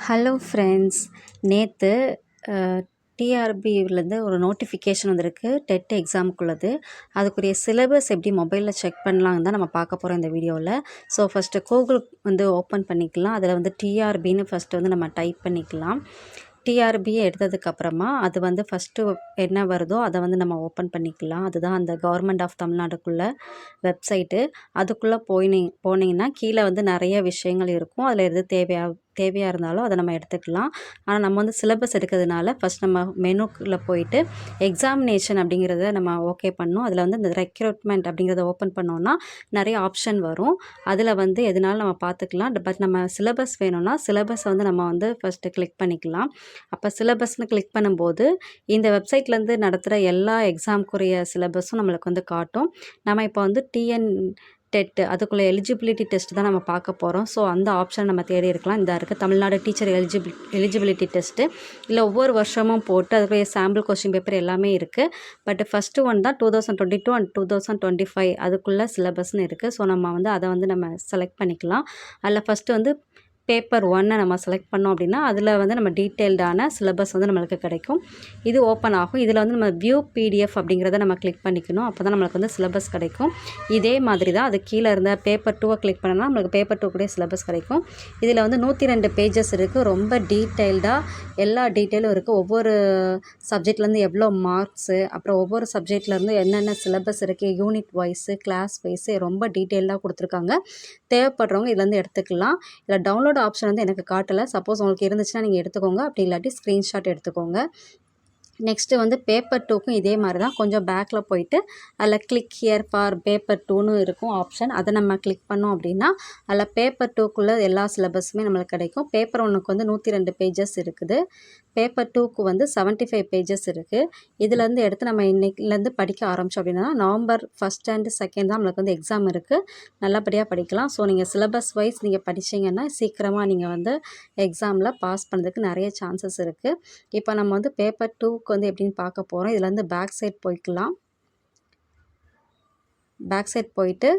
Hello friends, நேற்று டிஆர்பிலேருந்து ஒரு notification வந்திருக்கு. டெட் எக்ஸாமுக்குள்ளது. அதுக்குரிய சிலபஸ் எப்படி மொபைலில் செக் பண்ணலான்னு தான் நம்ம பார்க்க போகிறோம் இந்த வீடியோவில். ஸோ ஃபஸ்ட்டு கூகுள் ஓப்பன் பண்ணிக்கலாம். அதில் டிஆர்பின்னு ஃபஸ்ட்டு நம்ம டைப் பண்ணிக்கலாம். டிஆர்பியை எடுத்ததுக்கப்புறமா அது ஃபஸ்ட்டு என்ன வருதோ அதை நம்ம ஓப்பன் பண்ணிக்கலாம். அதுதான் அந்த கவர்மெண்ட் ஆஃப் தமிழ்நாடுக்குள்ளே வெப்சைட்டு. அதுக்குள்ளே போனீங்கன்னா கீழே நிறைய விஷயங்கள் இருக்கும். அதில் எது தேவையாக இருந்தாலும் அதை நம்ம எடுத்துக்கலாம். ஆனால் நம்ம சிலபஸ் எடுக்கிறதுனால ஃபஸ்ட் நம்ம மெனுக்குள்ளே போயிட்டு எக்ஸாமினேஷன் அப்படிங்கிறத நம்ம ஓகே பண்ணணும். அதில் இந்த ரெக்ரூட்மெண்ட் அப்படிங்கிறத ஓப்பன் பண்ணோன்னா நிறைய ஆப்ஷன் வரும். அதில் எதுனாலும் நம்ம பார்த்துக்கலாம். பட் நம்ம சிலபஸ் வேணும்னா சிலபஸை நம்ம ஃபஸ்ட்டு கிளிக் பண்ணிக்கலாம். அப்போ சிலபஸ்னு கிளிக் பண்ணும்போது இந்த வெப்சைட்லேருந்து நடத்துகிற எல்லா எக்ஸாமுக்குரிய சிலபஸும் நம்மளுக்கு காட்டும். நம்ம இப்போ டிஎன் டெட் அதுக்குள்ளே எலிஜிபிலிட்டி டெஸ்ட் தான் நம்ம பார்க்க போகிறோம். ஸோ அந்த ஆப்ஷன் நம்ம தேடி இருக்கலாம். இந்த இருக்குது தமிழ்நாடு டீச்சர் எலிஜிபிலிட்டி டெஸ்ட்டு. இல்லை ஒவ்வொரு வருஷமும் போட்டு அதுக்குரிய சாம்பிள் கொஸ்டின் பேப்பர் எல்லாமே இருக்குது. பட் ஃபஸ்ட்டு ஒன் தான் 2022 அண்ட் 2025 அதுக்குள்ளே சிலபஸ்னு இருக்குது. ஸோ நம்ம அதை நம்ம செலக்ட் பண்ணிக்கலாம். அதில் ஃபஸ்ட்டு பேப்பர் 1 நம்ம செலக்ட் பண்ணோம் அப்படின்னா அதில் நம்ம டீட்டெயில்டான சிலபஸ் நம்மளுக்கு கிடைக்கும். இது ஓப்பன் ஆகும். இதில் நம்ம வியூ பிடிஎஃப் அப்படிங்கிறத நம்ம கிளிக் பண்ணிக்கணும். அப்போ தான் நம்மளுக்கு சிலபஸ் கிடைக்கும். இதே மாதிரி தான் அது கீழே இருந்த பேப்பர் 2 கிளிக் பண்ணோன்னா நம்மளுக்கு பேப்பர் 2 கூட சிலபஸ் கிடைக்கும். இதில் 102 பேஜஸ் இருக்குது. ரொம்ப டீட்டெயில்டாக எல்லா டீட்டெயிலும் இருக்குது. ஒவ்வொரு சப்ஜெக்ட்லேருந்து எவ்வளோ மார்க்ஸு, அப்புறம் ஒவ்வொரு சப்ஜெக்ட்லேருந்து என்னென்ன சிலபஸ் இருக்குது, யூனிட் வைஸு, கிளாஸ் வைஸு ரொம்ப டீட்டெயில்டாக கொடுத்துருக்காங்க. தேவைப்படுறவங்க இதுலேருந்து எடுத்துக்கலாம். இதில் டவுன்லோட் ஆப்ஷன் எனக்கு காட்டலை. சப்போஸ் உங்களுக்கு இருந்துச்சுன்னா நீங்கள் எடுத்துக்கோங்க. அப்படி இல்லாட்டி ஸ்க்ரீன்ஷாட் எடுத்துக்கோங்க. நெக்ஸ்ட்டு பேப்பர் 2க்கும் இதே மாதிரி தான். கொஞ்சம் பேக்கில் போயிட்டு அதில் கிளிக் ஹியர் ஃபார் பேப்பர் 2ன்னு இருக்கும் ஆப்ஷன். அதை நம்ம கிளிக் பண்ணோம் அப்படின்னா அதில் பேப்பர் 2க்குள்ளே எல்லா சிலபஸுமே நம்மளுக்கு கிடைக்கும். பேப்பர் 1க்கு 102 பேஜஸ் இருக்குது. பேப்பர் 2க்கு 75 பேஜஸ் இருக்குது. இதுலேருந்து எடுத்து நம்ம இன்னைக்குலேருந்து படிக்க ஆரம்பித்தோம் அப்படின்னா நவம்பர் 1 அண்ட் 2 தான் நம்மளுக்கு எக்ஸாம் இருக்குது. நல்லபடியாக படிக்கலாம். ஸோ நீங்கள் சிலபஸ் வைஸ் நீங்கள் படித்தீங்கன்னா சீக்கிரமாக நீங்கள் எக்ஸாமில் பாஸ் பண்ணுறதுக்கு நிறைய சான்சஸ் இருக்குது. இப்போ நம்ம பேப்பர் 2க்கு எப்படின்னு பார்க்க போகிறோம். இதில் பேக் சைட் போய்க்கலாம். பேக் சைட் போயிட்டு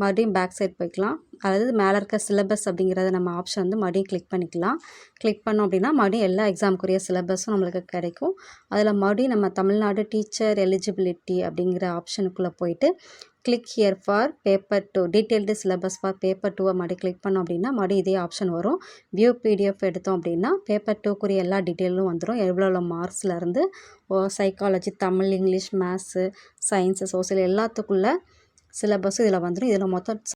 மறுபடியும் பேக் சைட் போய்க்கலாம். அதாவது மேலே இருக்க சிலபஸ் அப்படிங்கிறத நம்ம ஆப்ஷன் மறுபடியும் கிளிக் பண்ணிக்கலாம். கிளிக் பண்ணோம் அப்படின்னா மறுபடியும் எல்லா எக்ஸாமுக்குரிய சிலபஸும் நம்மளுக்கு கிடைக்கும். அதில் மறுபடியும் நம்ம தமிழ்நாடு டீச்சர் எலிஜிபிலிட்டி அப்படிங்கிற ஆப்ஷனுக்குள்ளே போயிட்டு click here for paper 2 detailed syllabus for paper 2 மறுபடியும் கிளிக் பண்ணோம் அப்படின்னா மறுபடியும் இதே ஆப்ஷன் வரும். வியூ பிடிஎஃப் எடுத்தோம் அப்படின்னா பேப்பர் 2க்குரிய எல்லா டீட்டெயிலும் வந்துடும். எவ்வளோ மார்க்ஸ்லேருந்து psychology, Tamil, English, maths, science, social எல்லாத்துக்குள்ள சிலபஸும் இதில் வந்துடும். இதில் மொத்தம்